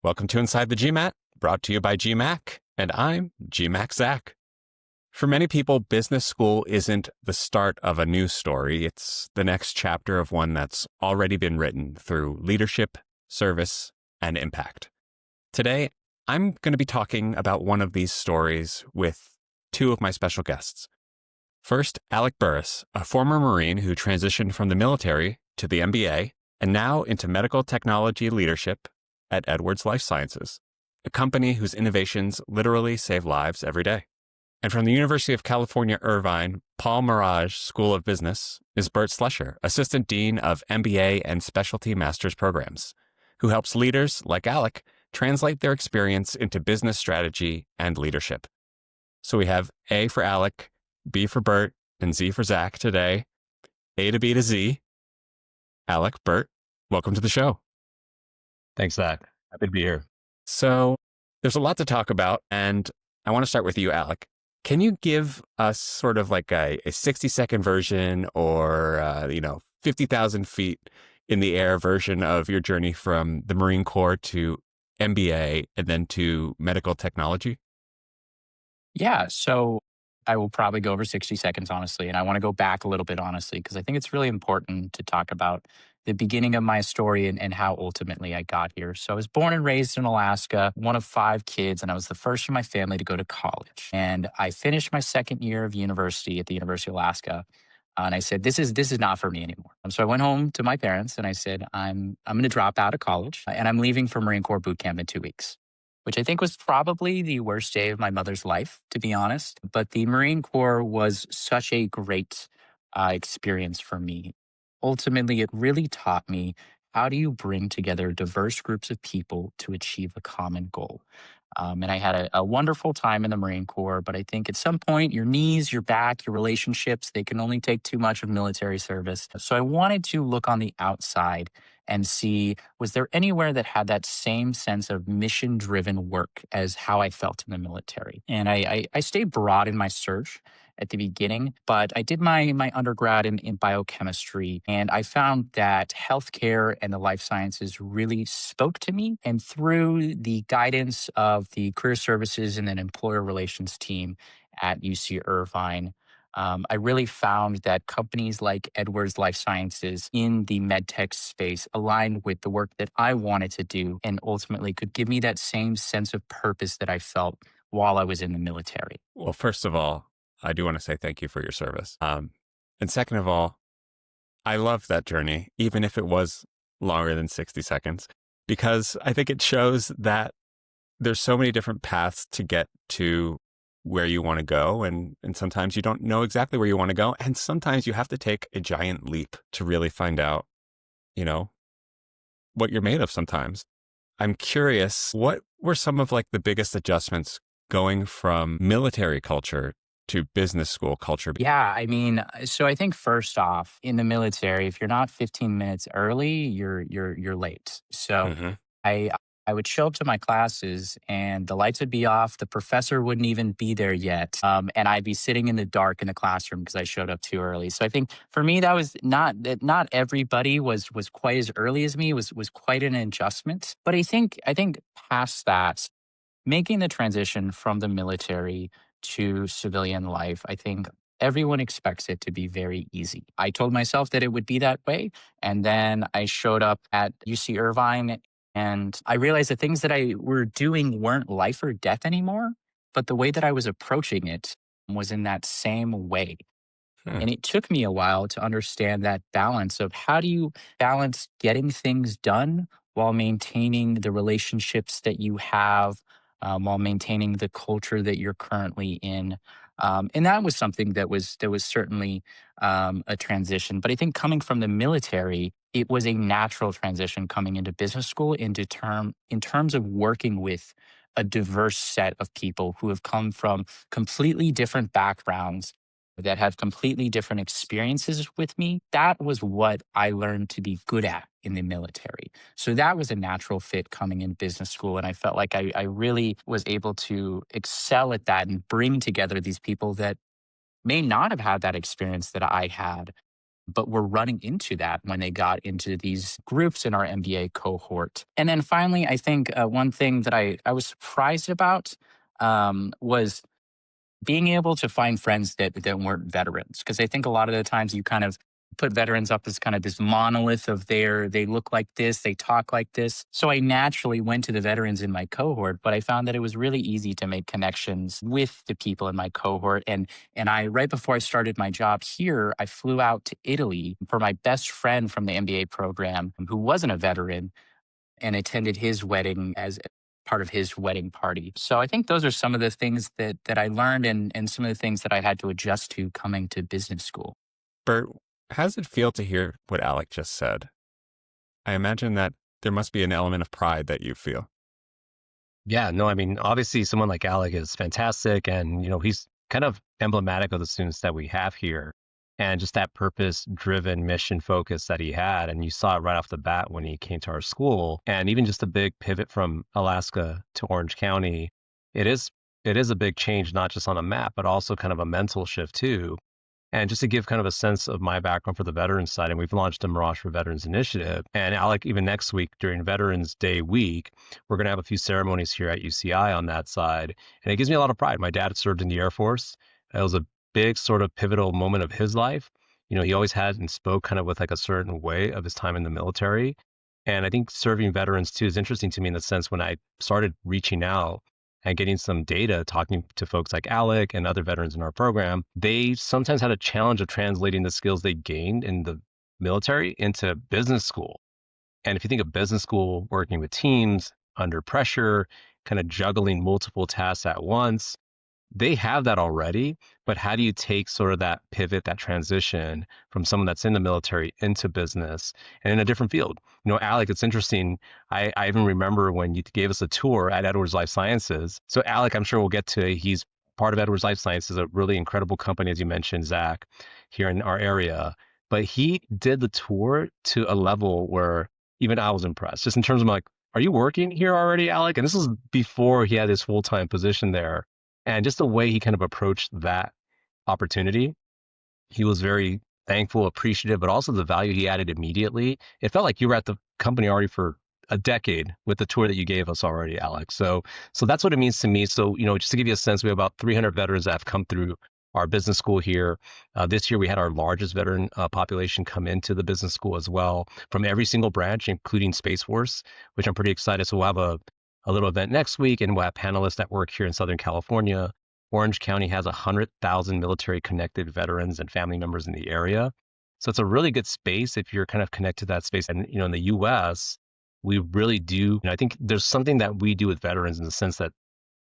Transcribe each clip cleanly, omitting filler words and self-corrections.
Welcome to Inside the GMAT, brought to you by GMAC, and I'm GMAC Zach. For many people, business school isn't the start of a new story. It's the next chapter of one that's already been written through leadership, service, and impact. Today, I'm going to be talking about one of these stories with two of my special guests. First, Alec Burris, a former Marine who transitioned from the military to the MBA and now into medical technology leadership at Edwards Lifesciences, a company whose innovations literally save lives every day. And from the University of California, Irvine, Paul Merage School of Business is Burt Slusher, Assistant Dean of MBA and Specialty Master's Programs, who helps leaders like Alec translate their experience into business strategy and leadership. So we have A for Alec, B for Burt, and Z for Zach today. A to B to Z. Alec, Burt, welcome to the show. Thanks, Zach. Happy to be here. So there's a lot to talk about, and I want to start with you, Alec. Can you give us sort of like a 60-second version or, 50,000 feet in the air version of your journey from the Marine Corps to MBA and then to medical technology? Yeah, so I will probably go over 60 seconds, honestly. And I want to go back a little bit, honestly, because I think it's really important to talk about the beginning of my story and how ultimately I got here. So I was born and raised in Alaska, one of 5 kids, and I was the first in my family to go to college. And I finished my second year of university at the University of Alaska. And I said, this is not for me anymore. So I went home to my parents and I said, I'm going to drop out of college and I'm leaving for Marine Corps boot camp in 2 weeks, which I think was probably the worst day of my mother's life, to be honest. But the Marine Corps was such a great experience for me. Ultimately, it really taught me, how do you bring together diverse groups of people to achieve a common goal? And I had a wonderful time in the Marine Corps, but I think at some point, your knees, your back, your relationships, they can only take too much of military service. So I wanted to look on the outside and see, was there anywhere that had that same sense of mission-driven work as how I felt in the military? And I stayed broad in my search at the beginning, but I did my undergrad in biochemistry, and I found that healthcare and the life sciences really spoke to me. And through the guidance of the career services and then employer relations team at UC Irvine, I really found that companies like Edwards Lifesciences in the medtech space aligned with the work that I wanted to do and ultimately could give me that same sense of purpose that I felt while I was in the military. Well, first of all, I do want to say thank you for your service. And second of all, I love that journey, even if it was longer than 60 seconds, because I think it shows that there's so many different paths to get to where you want to go. And sometimes you don't know exactly where you want to go. And sometimes you have to take a giant leap to really find out, what you're made of sometimes. I'm curious, what were some of like the biggest adjustments going from military culture to business school culture? Yeah, I mean, so I think first off, in the military, if you're not 15 minutes early, you're late. So Mhm. I I would show up to my classes and the lights would be off. The professor wouldn't even be there yet, and I'd be sitting in the dark in the classroom because I showed up too early. So I think for me, that was not everybody was quite as early as me. Was quite an adjustment. But I think past that, making the transition from the military to civilian life, I think everyone expects it to be very easy. I told myself that it would be that way. And then I showed up at UC Irvine and I realized the things that I were doing weren't life or death anymore, but the way that I was approaching it was in that same way. Hmm. And it took me a while to understand that balance of how do you balance getting things done while maintaining the relationships that you have, while maintaining the culture that you're currently in. And that was something that was certainly a transition. But I think coming from the military, it was a natural transition coming into business school in terms of working with a diverse set of people who have come from completely different backgrounds that have completely different experiences with me. That was what I learned to be good at in the military. So that was a natural fit coming in business school. And I felt like I really was able to excel at that and bring together these people that may not have had that experience that I had. but were running into that when they got into these groups in our MBA cohort. And then finally, I think one thing that I was surprised about was being able to find friends that weren't veterans. Because I think a lot of the times you kind of put veterans up as kind of this monolith of they look like this, they talk like this. So I naturally went to the veterans in my cohort, but I found that it was really easy to make connections with the people in my cohort. And I right before I started my job here, I flew out to Italy for my best friend from the MBA program who wasn't a veteran and attended his wedding as part of his wedding party. So I think those are some of the things that I learned and some of the things that I had to adjust to coming to business school. Bert, how does it feel to hear what Alec just said? I imagine that there must be an element of pride that you feel. Yeah, no, I mean, obviously someone like Alec is fantastic and, he's kind of emblematic of the students that we have here and just that purpose driven mission focus that he had. And you saw it right off the bat when he came to our school. And even just a big pivot from Alaska to Orange County, it is a big change, not just on a map, but also kind of a mental shift too. And just to give kind of a sense of my background for the veterans side, and we've launched a Merage for Veterans initiative. And Alec, even next week during Veterans Day week, we're going to have a few ceremonies here at UCI on that side. And it gives me a lot of pride. My dad served in the Air Force. It was a big sort of pivotal moment of his life. He always had and spoke kind of with like a certain way of his time in the military. And I think serving veterans too is interesting to me in the sense when I started reaching out and getting some data, talking to folks like Alec and other veterans in our program, they sometimes had a challenge of translating the skills they gained in the military into business school. And if you think of business school, working with teams under pressure, kind of juggling multiple tasks at once, they have that already, but how do you take sort of that pivot, that transition from someone that's in the military into business and in a different field? Alec, it's interesting. I even remember when you gave us a tour at Edwards Lifesciences. So Alec, I'm sure we'll get to, he's part of Edwards Lifesciences, a really incredible company, as you mentioned, Zach, here in our area. But he did the tour to a level where even I was impressed, just in terms of like, are you working here already, Alec? And this was before he had his full-time position there. And just the way he kind of approached that opportunity, he was very thankful, appreciative, but also the value he added immediately. It felt like you were at the company already for a decade with the tour that you gave us already, Alex. So that's what it means to me. So, just to give you a sense, we have about 300 veterans that have come through our business school here. This year, we had our largest veteran population come into the business school as well from every single branch, including Space Force, which I'm pretty excited. So we'll have a little event next week, and we'll have panelists that work here in Southern California. Orange County has 100,000 military connected veterans and family members in the area. So it's a really good space if you're kind of connected to that space. And, in the US, we really do, I think there's something that we do with veterans in the sense that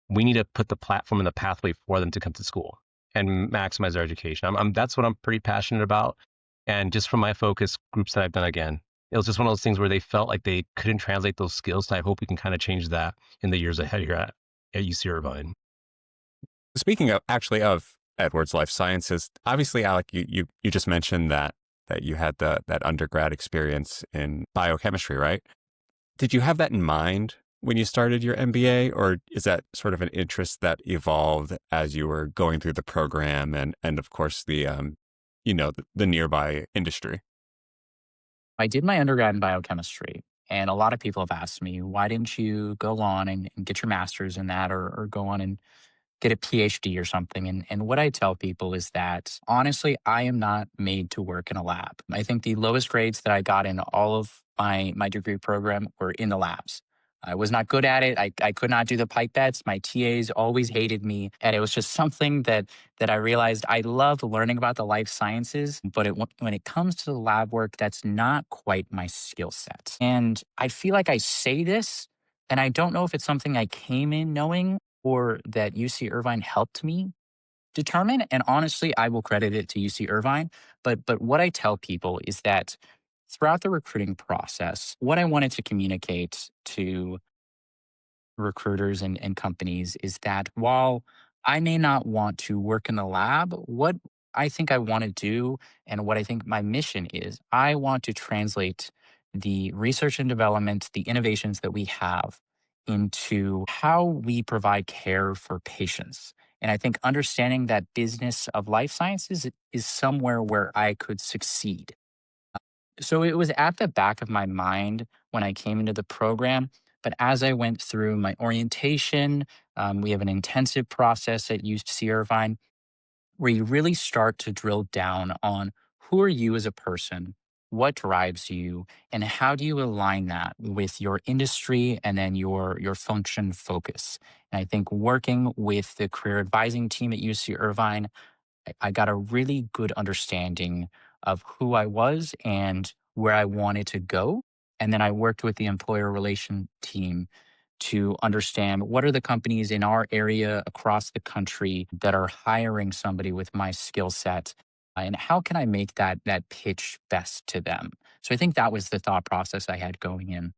we need to put the platform and the pathway for them to come to school and maximize their education. That's what I'm pretty passionate about. And just from my focus groups that I've done, again, it was just one of those things where they felt like they couldn't translate those skills. So I hope we can kind of change that in the years ahead here at UC Irvine. Speaking of Edwards Lifesciences, obviously, Alec, you just mentioned that you had that undergrad experience in biochemistry, right? Did you have that in mind when you started your MBA, or is that sort of an interest that evolved as you were going through the program and of course the nearby industry? I did my undergrad in biochemistry, and a lot of people have asked me, why didn't you go on and get your master's in that or go on and get a PhD or something? And what I tell people is that honestly, I am not made to work in a lab. I think the lowest grades that I got in all of my degree program were in the labs. I was not good at it. I could not do the pipettes. My TAs always hated me. And it was just something that I realized I love learning about the life sciences, but when it comes to the lab work, that's not quite my skill set. And I feel like I say this, and I don't know if it's something I came in knowing or that UC Irvine helped me determine. And honestly, I will credit it to UC Irvine. But what I tell people is that throughout the recruiting process, what I wanted to communicate to recruiters and companies is that while I may not want to work in the lab, what I think I want to do and what I think my mission is, I want to translate the research and development, the innovations that we have into how we provide care for patients. And I think understanding that business of life sciences is somewhere where I could succeed. So it was at the back of my mind when I came into the program. But as I went through my orientation, we have an intensive process at UC Irvine where you really start to drill down on who are you as a person, what drives you, and how do you align that with your industry and then your function focus. And I think working with the career advising team at UC Irvine, I got a really good understanding of who I was and where I wanted to go. And then I worked with the employer relation team to understand what are the companies in our area across the country that are hiring somebody with my skill set, and how can I make that pitch best to them. So I think that was the thought process I had going in.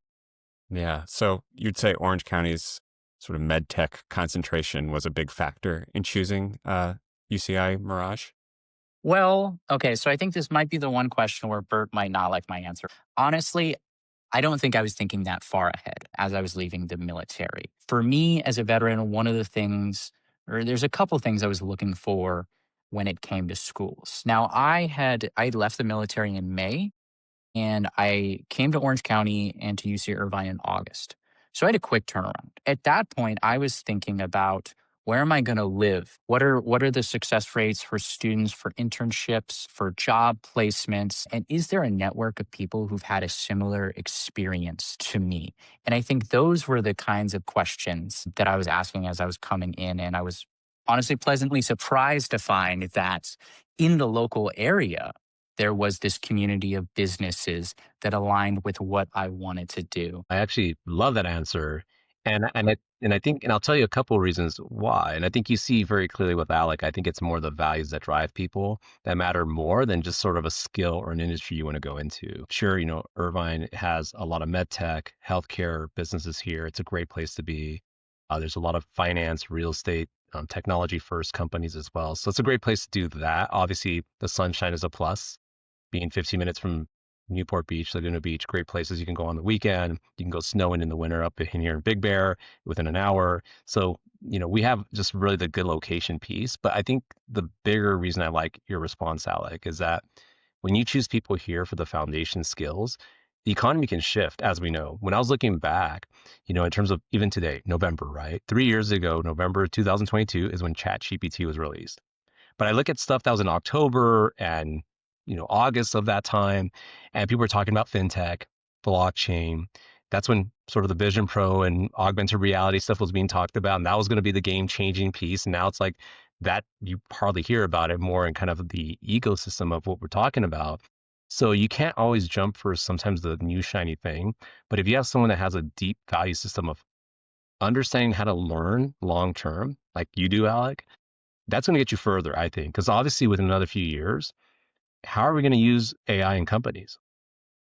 Yeah. So you'd say Orange County's sort of med tech concentration was a big factor in choosing UCI Merage? Well, okay, so I think this might be the one question where Bert might not like my answer. Honestly, I don't think I was thinking that far ahead as I was leaving the military. For me as a veteran, one of the things, or there's a couple things I was looking for when it came to schools. Now, I left the military in May and I came to Orange County and to UC Irvine in August. So I had a quick turnaround. At that point, I was thinking about where am I going to live? What are the success rates for students, for internships, for job placements? And is there a network of people who've had a similar experience to me? And I think those were the kinds of questions that I was asking as I was coming in. And I was honestly pleasantly surprised to find that in the local area, there was this community of businesses that aligned with what I wanted to do. I actually love that answer. And I think, and I'll tell you a couple of reasons why. And I think you see very clearly with Alec, I think it's more the values that drive people that matter more than just sort of a skill or an industry you want to go into. Sure, Irvine has a lot of med tech, healthcare businesses here. It's a great place to be. There's a lot of finance, real estate, technology first companies as well. So it's a great place to do that. Obviously, the sunshine is a plus. Being 15 minutes from Newport Beach, Laguna Beach, great places. You can go on the weekend. You can go snowing in the winter up in here in Big Bear within an hour. So, we have just really the good location piece. But I think the bigger reason I like your response, Alec, is that when you choose people here for the foundation skills, the economy can shift, as we know. When I was looking back, in terms of even today, November, right? 3 years ago, November 2022 is when ChatGPT was released. But I look at stuff that was in October and August of that time, and people were talking about fintech, blockchain. That's when sort of the Vision Pro and augmented reality stuff was being talked about, and that was going to be the game-changing piece. And now it's like that you hardly hear about it more in kind of the ecosystem of what we're talking about. So you can't always jump for sometimes the new shiny thing, but if you have someone that has a deep value system of understanding how to learn long term, like you do, Alec, that's going to get you further, I think, because obviously within another few years, how are we going to use AI in companies?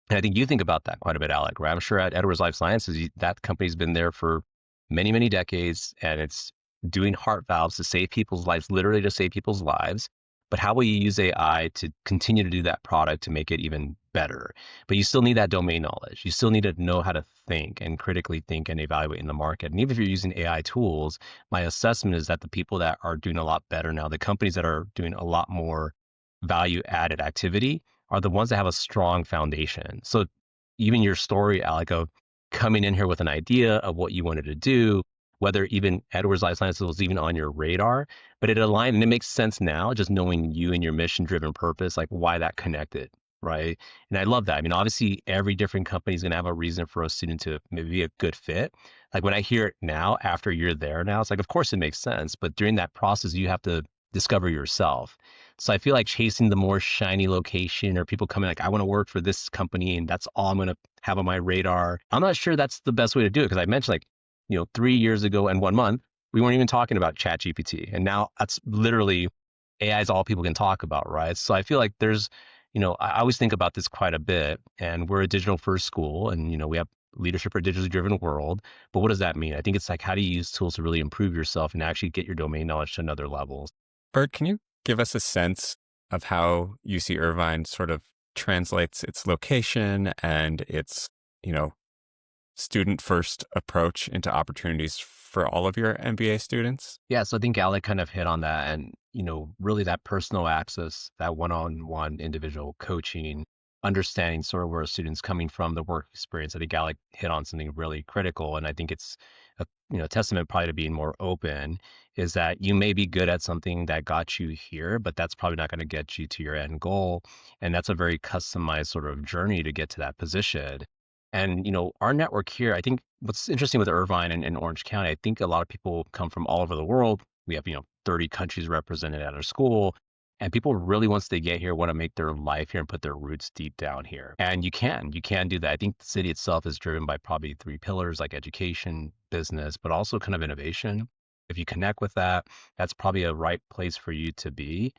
And I think you think about that quite a bit, Alec, right? I'm sure at Edwards Lifesciences, that company's been there for many, many decades, and it's doing heart valves to save people's lives, literally to save people's lives. But how will you use AI to continue to do that product to make it even better? But you still need that domain knowledge. You still need to know how to think and critically think and evaluate in the market. And even if you're using AI tools, my assessment is that the people that are doing a lot better now, the companies that are doing a lot more value added activity are the ones that have a strong foundation. So even your story, Alec, of coming in here with an idea of what you wanted to do, whether even Edwards Lifesciences was even on your radar, but it aligned and it makes sense now, just knowing you and your mission driven purpose, like why that connected, right? And I love that. I mean, obviously every different company is going to have a reason for a student to maybe be a good fit. Like when I hear it now, after you're there now, it's like, of course it makes sense. But during that process, you have to discover yourself. So I feel like chasing the more shiny location or people coming like, I want to work for this company and that's all I'm going to have on my radar. I'm not sure that's the best way to do it because I mentioned like, 3 years ago and 1 month, we weren't even talking about ChatGPT. And now that's literally AI is all people can talk about, right? So I feel like there's, I always think about this quite a bit and we're a digital first school and, we have leadership for a digitally driven world. But what does that mean? I think it's like, how do you use tools to really improve yourself and actually get your domain knowledge to another level? Bert, can you give us a sense of how UC Irvine sort of translates its location and its, student first approach into opportunities for all of your MBA students? Yeah, so I think Alec kind of hit on that. And, really that personal access, that one-on-one individual coaching, understanding sort of where a student's coming from, the work experience. I think Alec hit on something really critical. And I think it's a testament probably to being more open, is that you may be good at something that got you here, but that's probably not going to get you to your end goal. And that's a very customized sort of journey to get to that position. And, our network here, I think what's interesting with Irvine and Orange County, I think a lot of people come from all over the world. We have, 30 countries represented at our school. And people really, once they get here, want to make their life here and put their roots deep down here. And you can do that. I think the city itself is driven by probably three pillars like education, business, but also kind of innovation. If you connect with that, that's probably a right place for you to be.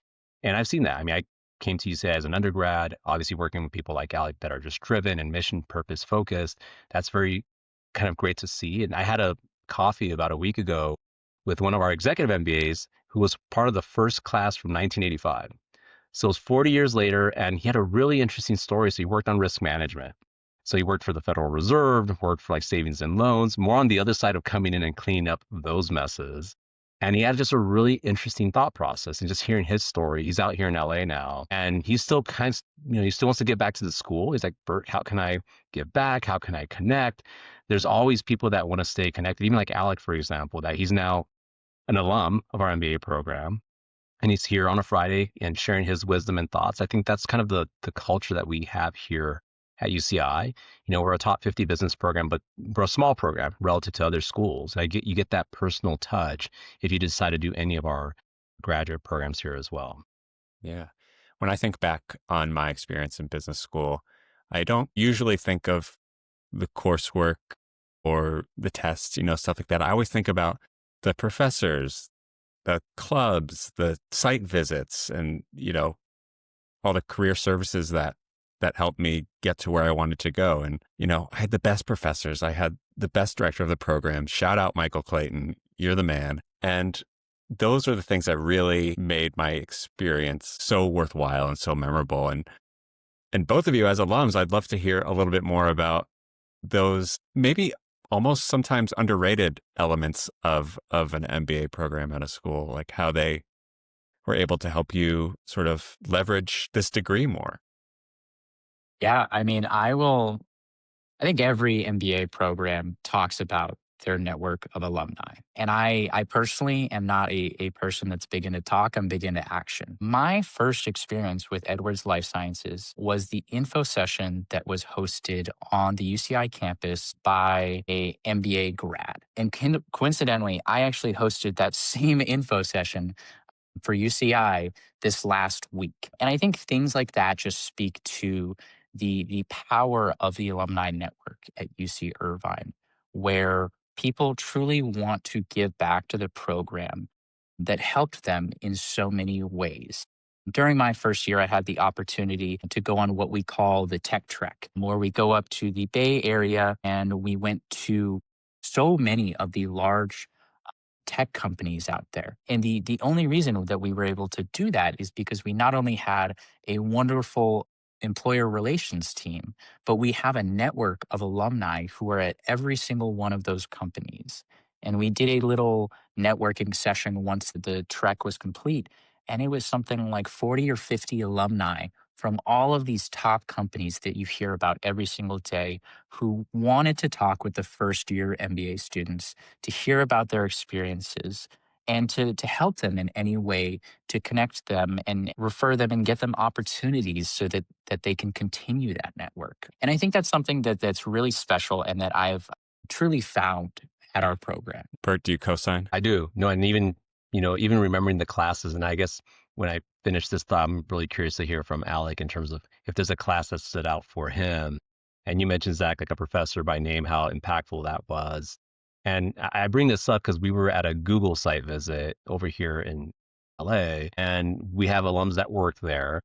And I've seen that. I mean, I came to UCI as an undergrad, obviously working with people like Alec that are just driven and mission purpose focused. That's very kind of great to see. And I had a coffee about a week ago with one of our executive MBAs who was part of the first class from 1985. So it was 40 years later, and he had a really interesting story. So he worked on risk management. So he worked for the Federal Reserve, worked for like savings and loans, more on the other side of coming in and cleaning up those messes. And he had just a really interesting thought process, and just hearing his story. He's out here in LA now, and he's still he still wants to get back to the school. He's like, Burt, how can I give back? How can I connect? There's always people that want to stay connected, even like Alec, for example, that he's now an alum of our MBA program, and he's here on a Friday and sharing his wisdom and thoughts. I think that's kind of the culture that we have here at UCI. We're a top 50 business program, but we're a small program relative to other schools. And you get that personal touch if you decide to do any of our graduate programs here as well. Yeah. When I think back on my experience in business school, I don't usually think of the coursework or the tests, stuff like that. I always think about the professors, the clubs, the site visits, and, all the career services that helped me get to where I wanted to go. And, I had the best professors. I had the best director of the program. Shout out Michael Clayton. You're the man. And those are the things that really made my experience so worthwhile and so memorable. And both of you as alums, I'd love to hear a little bit more about those maybe almost sometimes underrated elements of an MBA program at a school, like how they were able to help you sort of leverage this degree more. Yeah, I mean, I think every MBA program talks about their network of alumni. And I personally am not a person that's big into talk. I'm big into action. My first experience with Edwards Lifesciences was the info session that was hosted on the UCI campus by a MBA grad. And coincidentally, I actually hosted that same info session for UCI this last week. And I think things like that just speak to the power of the alumni network at UC Irvine, where people truly want to give back to the program that helped them in so many ways. During my first year, I had the opportunity to go on what we call the Tech Trek, where we go up to the Bay Area and we went to so many of the large tech companies out there. And the only reason that we were able to do that is because we not only had a wonderful employer relations team, but we have a network of alumni who are at every single one of those companies. And we did a little networking session once the trek was complete. And it was something like 40 or 50 alumni from all of these top companies that you hear about every single day who wanted to talk with the first year MBA students to hear about their experiences and to help them in any way, to connect them and refer them and get them opportunities so that they can continue that network. And I think that's something that's really special and that I've truly found at our program. Burt, do you co-sign? I do. No, and even remembering the classes, and I guess when I finish this thought, I'm really curious to hear from Alec in terms of if there's a class that stood out for him. And you mentioned, Zach, like a professor by name, how impactful that was. And I bring this up because we were at a Google site visit over here in LA, and we have alums that worked there.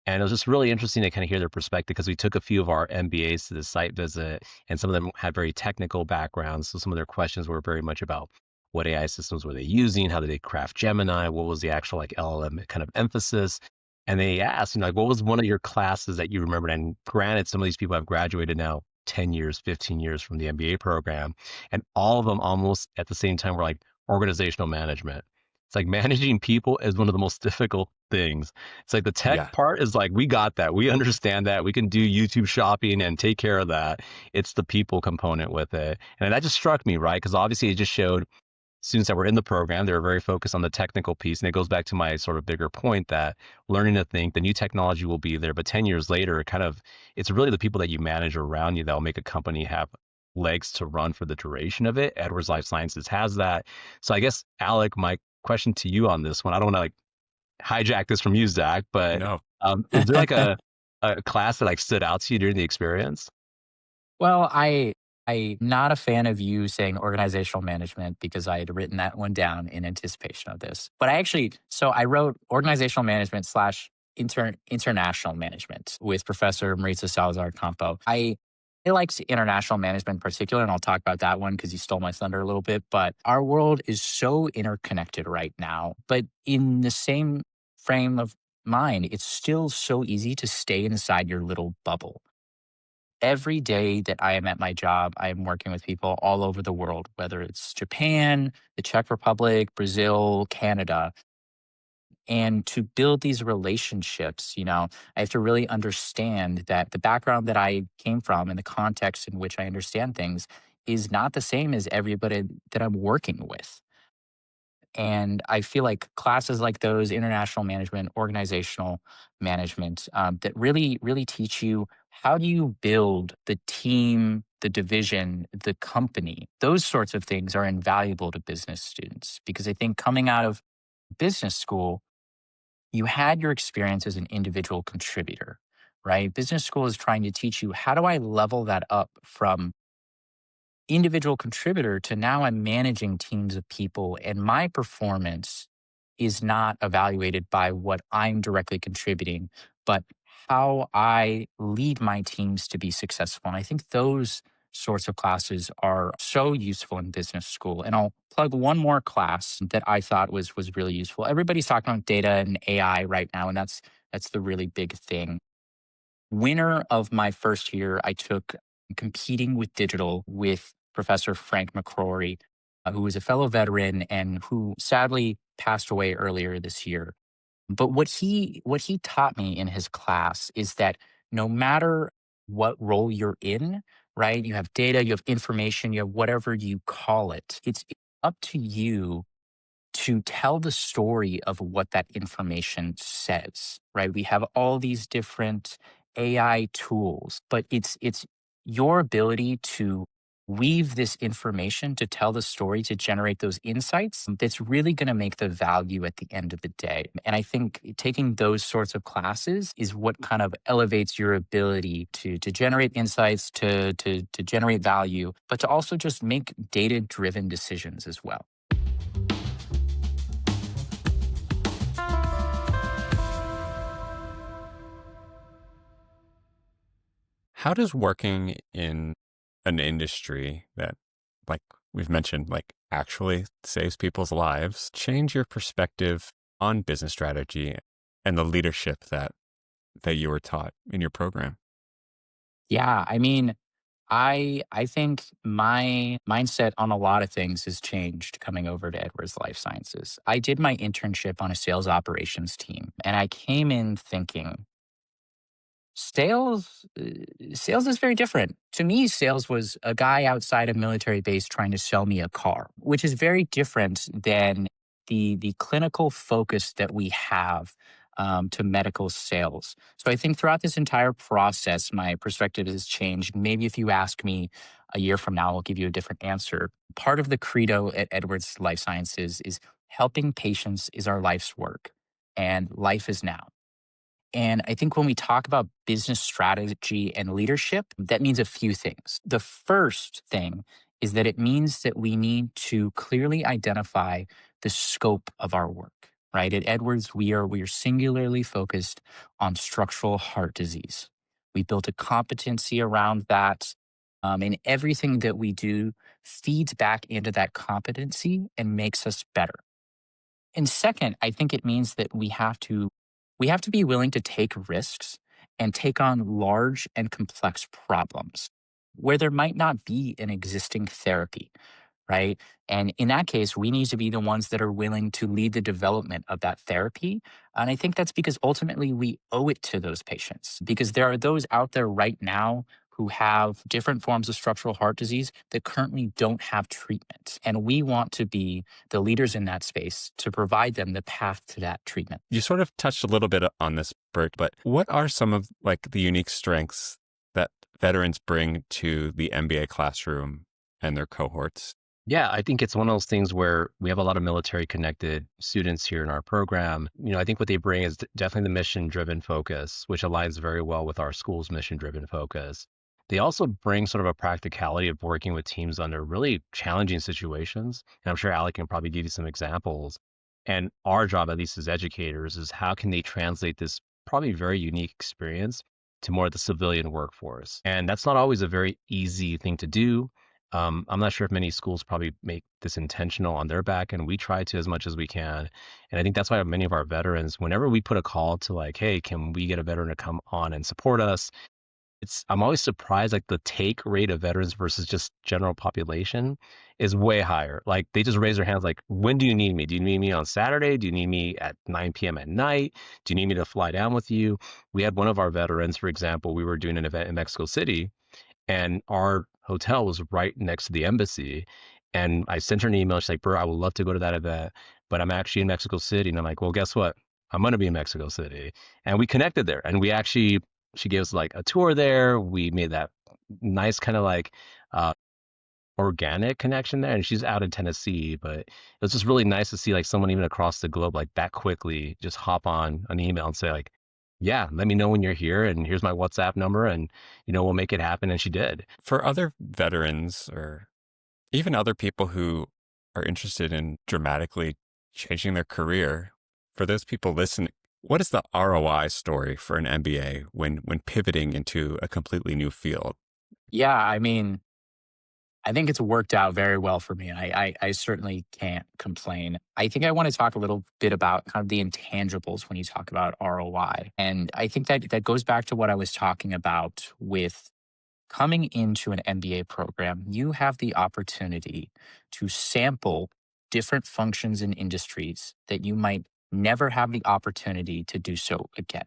And it was just really interesting to kind of hear their perspective because we took a few of our MBAs to the site visit, and some of them had very technical backgrounds. So some of their questions were very much about what AI systems were they using? How did they craft Gemini? What was the actual like LLM kind of emphasis? And they asked, like, what was one of your classes that you remembered? And granted, some of these people have graduated now 10 years, 15 years from the MBA program. And all of them almost at the same time were like organizational management. It's like managing people is one of the most difficult things. It's like the tech Yeah. part is like, we got that. We understand that. We can do YouTube shopping and take care of that. It's the people component with it. And that just struck me, right? Because obviously it just showed students that were in the program, they were very focused on the technical piece. And it goes back to my sort of bigger point that learning to think the new technology will be there, but 10 years later, it's really the people that you manage around you that will make a company have legs to run for the duration of it. Edwards Lifesciences has that. So I guess, Alec, my question to you on this one, I don't want to like hijack this from you, Zach, but No. is there like a class that like stood out to you during the experience? Well, I'm not a fan of you saying organizational management because I had written that one down in anticipation of this. But I wrote organizational management slash international management with Professor Maritza Salazar Campo. I liked international management in particular, and I'll talk about that one because you stole my thunder a little bit. But our world is so interconnected right now. But in the same frame of mind, it's still so easy to stay inside your little bubble. Every day that I am at my job, I am working with people all over the world, whether it's Japan, the Czech Republic, Brazil, Canada. And to build these relationships, I have to really understand that the background that I came from and the context in which I understand things is not the same as everybody that I'm working with. And I feel like classes like those, international management, organizational management, that really, really teach you how do you build the team, the division, the company. Those sorts of things are invaluable to business students because I think coming out of business school, you had your experience as an individual contributor, right? Business school is trying to teach you how do I level that up from individual contributor to now I'm managing teams of people and my performance is not evaluated by what I'm directly contributing, but how I lead my teams to be successful. And I think those sorts of classes are so useful in business school. And I'll plug one more class that I thought was really useful. Everybody's talking about data and AI right now, and that's the really big thing. Winner of my first year, I took competing with digital with Professor Frank McCrory, who was a fellow veteran and who sadly passed away earlier this year. But what he taught me in his class is that no matter what role you're in, right? You have data, you have information, you have whatever you call it. It's up to you to tell the story of what that information says, right? We have all these different AI tools, but it's your ability to weave this information to tell the story to generate those insights that's really going to make the value at the end of the day. And I think taking those sorts of classes is what kind of elevates your ability to generate insights, to generate value, but to also just make data driven decisions as well. How does working in an industry that, like we've mentioned, like actually saves people's lives change your perspective on business strategy and the leadership that you were taught in your program? Yeah, I mean, I think my mindset on a lot of things has changed coming over to Edwards Lifesciences. I did my internship on a sales operations team, and I came in thinking sales is very different. To me, sales was a guy outside a military base trying to sell me a car, which is very different than the clinical focus that we have to medical sales. So I think throughout this entire process, my perspective has changed. Maybe if you ask me a year from now, I'll give you a different answer. Part of the credo at Edwards Life Sciences is helping patients is our life's work, and life is now. And I think when we talk about business strategy and leadership, that means a few things. The first thing is that it means that we need to clearly identify the scope of our work, right? At Edwards, we are singularly focused on structural heart disease. We built a competency around that. And everything that we do feeds back into that competency and makes us better. And second, I think it means that we have to be willing to take risks and take on large and complex problems. where there might not be an existing therapy, right? And in that case, we need to be the ones that are willing to lead the development of that therapy. And I think that's because ultimately we owe it to those patients, because there are those out there right now who have different forms of structural heart disease that currently don't have treatment. And we want to be the leaders in that space to provide them the path to that treatment. You sort of touched a little bit on this, Bert, but what are some of like the unique strengths that veterans bring to the MBA classroom and their cohorts? Yeah, I think it's one of those things where we have a lot of military connected students here in our program. I think what they bring is definitely the mission driven focus, which aligns very well with our school's mission driven focus. They also bring sort of a practicality of working with teams under really challenging situations. And I'm sure Alec can probably give you some examples. And our job, at least as educators, is how can they translate this probably very unique experience to more of the civilian workforce? And that's not always a very easy thing to do. I'm not sure if many schools probably make this intentional on their back, and we try to as much as we can. And I think that's why many of our veterans, whenever we put a call to like, hey, can we get a veteran to come on and support us? I'm always surprised like the take rate of veterans versus just general population is way higher. Like they just raise their hands like, when do you need me? Do you need me on Saturday? Do you need me at 9 p.m. at night? Do you need me to fly down with you? We had one of our veterans, for example, we were doing an event in Mexico City and our hotel was right next to the embassy. And I sent her an email. She's like, Bro, I would love to go to that event, but I'm actually in Mexico City. And I'm like, well, guess what? I'm going to be in Mexico City. And we connected there. And she gave us like a tour there. We made that nice kind of like organic connection there. And she's out in Tennessee, but it was just really nice to see like someone even across the globe, like that quickly just hop on an email and say like, yeah, let me know when you're here and here's my WhatsApp number and, we'll make it happen. And she did. For other veterans or even other people who are interested in dramatically changing their career, for those people listening, what is the ROI story for an MBA when pivoting into a completely new field? Yeah, I mean, I think it's worked out very well for me. I certainly can't complain. I think I want to talk a little bit about kind of the intangibles when you talk about ROI. And I think that goes back to what I was talking about with coming into an MBA program. You have the opportunity to sample different functions and industries that you might never have the opportunity to do so again.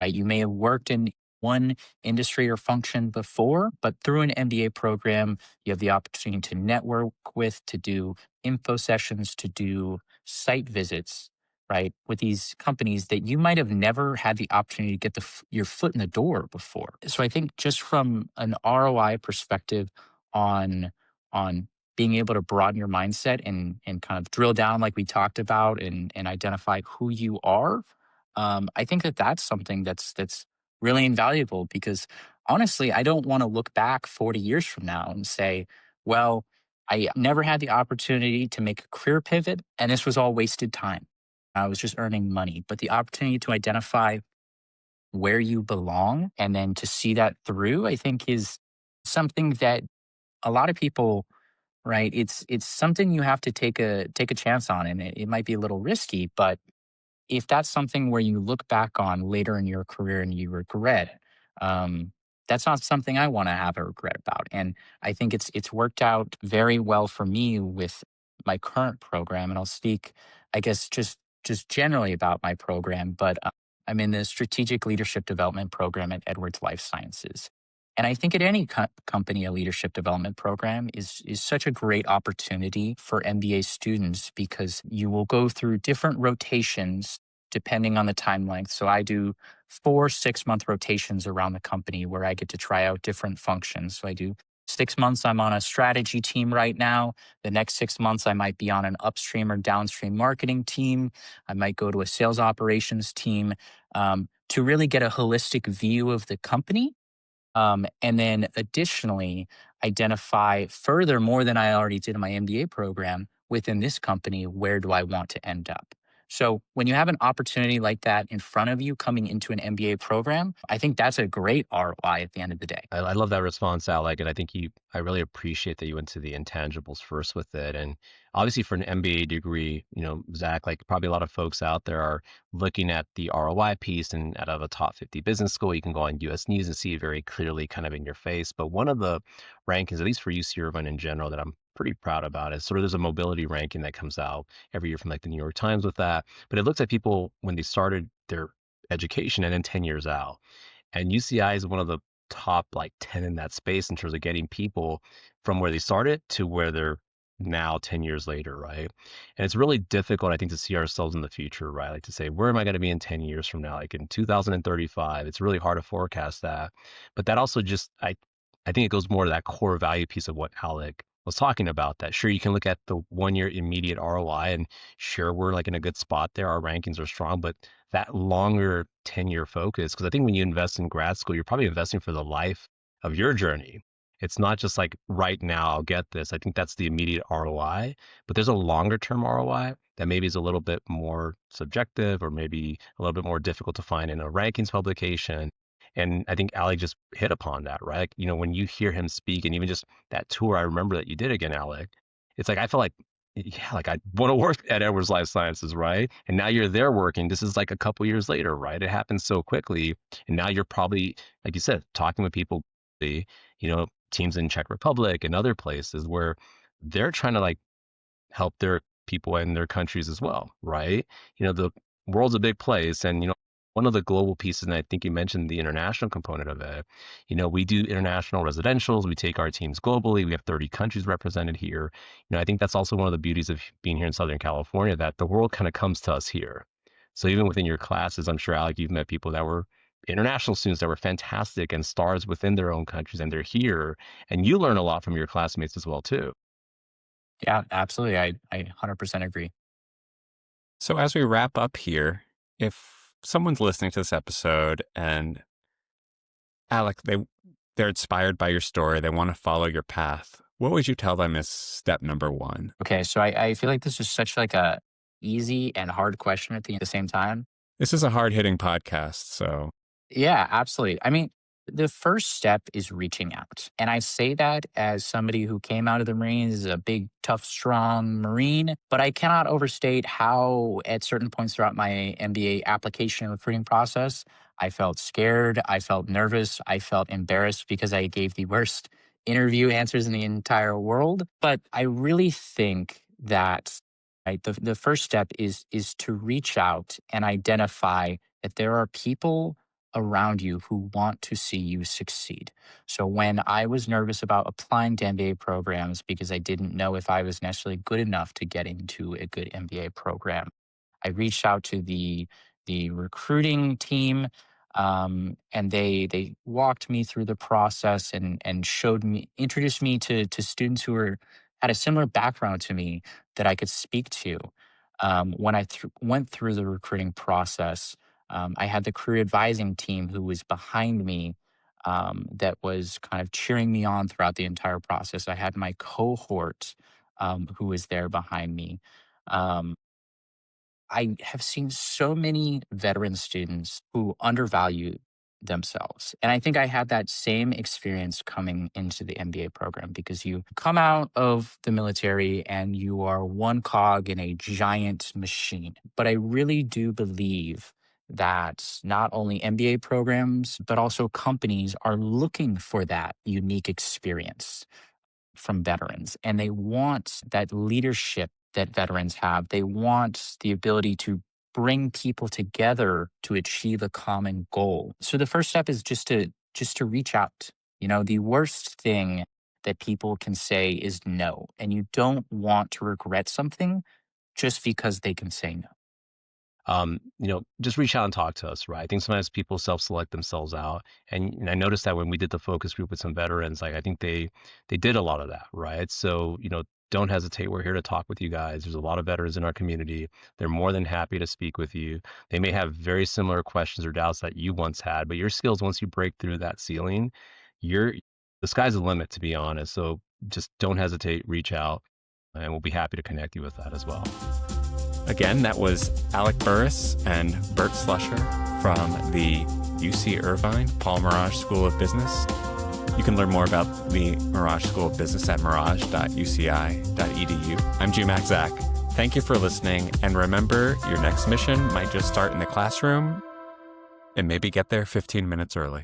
Right? You may have worked in one industry or function before, but through an MBA program, you have the opportunity to network with, to do info sessions, to do site visits, right, with these companies that you might have never had the opportunity to get your foot in the door before. So I think just from an ROI perspective on being able to broaden your mindset and kind of drill down like we talked about and identify who you are, I think that's something that's really invaluable because honestly, I don't want to look back 40 years from now and say, well, I never had the opportunity to make a career pivot and this was all wasted time. I was just earning money. But the opportunity to identify where you belong and then to see that through, I think is something that a lot of people, right? It's something you have to take a chance on, and it might be a little risky, but if that's something where you look back on later in your career and you regret, that's not something I want to have a regret about. And I think it's worked out very well for me with my current program. And I'll speak, I guess, just generally about my program. But I'm in the Strategic Leadership Development Program at Edwards Lifesciences. And I think at any company, a leadership development program is such a great opportunity for MBA students because you will go through different rotations depending on the time length. So I do 4 6-month rotations around the company where I get to try out different functions. So I do 6 months, I'm on a strategy team right now. The next 6 months, I might be on an upstream or downstream marketing team. I might go to a sales operations team to really get a holistic view of the company. And then additionally, identify further more than I already did in my MBA program within this company, where do I want to end up? So when you have an opportunity like that in front of you coming into an MBA program, I think that's a great ROI at the end of the day. I love that response, Alec, and I think I really appreciate that you went to the intangibles first with it. And obviously, for an MBA degree, Zach, like probably a lot of folks out there are looking at the ROI piece, and out of a top 50 business school, you can go on US News and see it very clearly, kind of in your face. But one of the rankings, at least for UC Irvine in general, that I'm pretty proud about is sort of there's a mobility ranking that comes out every year from like the New York Times with that. But it looks at people when they started their education and then 10 years out. And UCI is one of the top like 10 in that space in terms of getting people from where they started to where they're now 10 years later, right? And it's really difficult, I think, to see ourselves in the future, right? Like to say, where am I going to be in 10 years from now? Like in 2035, it's really hard to forecast that. But that also just, I think it goes more to that core value piece of what Alec was talking about, that sure, you can look at the 1 year immediate ROI and sure, we're like in a good spot there. Our rankings are strong, but that longer 10-year focus, because I think when you invest in grad school, you're probably investing for the life of your journey. It's not just like right now, I'll get this. I think that's the immediate ROI, but there's a longer term ROI that maybe is a little bit more subjective or maybe a little bit more difficult to find in a rankings publication. And I think Alec just hit upon that, right? Like, when you hear him speak and even just that tour, I remember that you did again, Alec. It's like, I feel like, yeah, like I want to work at Edwards Lifesciences, right? And now you're there working. This is like a couple years later, right? It happens so quickly. And now you're probably, like you said, talking with people, teams in Czech Republic and other places where they're trying to like help their people in their countries as well, right? The world's a big place, and one of the global pieces, and I think you mentioned the international component of it. We do international residentials. We take our teams globally. We have 30 countries represented here. I think that's also one of the beauties of being here in Southern California, that the world kind of comes to us here. So even within your classes, I'm sure, Alec, you've met people that were international students that were fantastic and stars within their own countries, and they're here. And you learn a lot from your classmates as well, too. Yeah, absolutely. I 100% agree. So as we wrap up here, if someone's listening to this episode and Alec, they're inspired by your story, they want to follow your path, what would you tell them is step number one? Okay, so I feel like this is such like a easy and hard question at the same time. This is a hard-hitting podcast, so Yeah, absolutely. I mean, the first step is reaching out. And I say that as somebody who came out of the Marines as a big, tough, strong Marine, but I cannot overstate how at certain points throughout my MBA application and recruiting process, I felt scared, I felt nervous, I felt embarrassed because I gave the worst interview answers in the entire world. But I really think that the first step is to reach out and identify that there are people around you who want to see you succeed. So when I was nervous about applying to MBA programs because I didn't know if I was necessarily good enough to get into a good MBA program, I reached out to the recruiting team, and they walked me through the process and introduced me to students who had a similar background to me that I could speak to. When I went through the recruiting process, I had the career advising team who was behind me, that was kind of cheering me on throughout the entire process. I had my cohort, who was there behind me. Um, I have seen so many veteran students who undervalue themselves. And I think I had that same experience coming into the MBA program, because you come out of the military and you are one cog in a giant machine. But I really do believe that not only MBA programs, but also companies are looking for that unique experience from veterans. And they want that leadership that veterans have. They want the ability to bring people together to achieve a common goal. So the first step is just to reach out. The worst thing that people can say is no, and you don't want to regret something just because they can say no. Just reach out and talk to us, right? I think sometimes people self-select themselves out. And I noticed that when we did the focus group with some veterans, like I think they did a lot of that, right? So, don't hesitate. We're here to talk with you guys. There's a lot of veterans in our community. They're more than happy to speak with you. They may have very similar questions or doubts that you once had, but your skills, once you break through that ceiling, the sky's the limit, to be honest. So just don't hesitate, reach out. And we'll be happy to connect you with that as well. Again, that was Alec Burris and Burt Slusher from the UC Irvine Paul Merage School of Business. You can learn more about the Merage School of Business at merage.uci.edu. I'm GMAC Zach. Thank you for listening. And remember, your next mission might just start in the classroom and maybe get there 15 minutes early.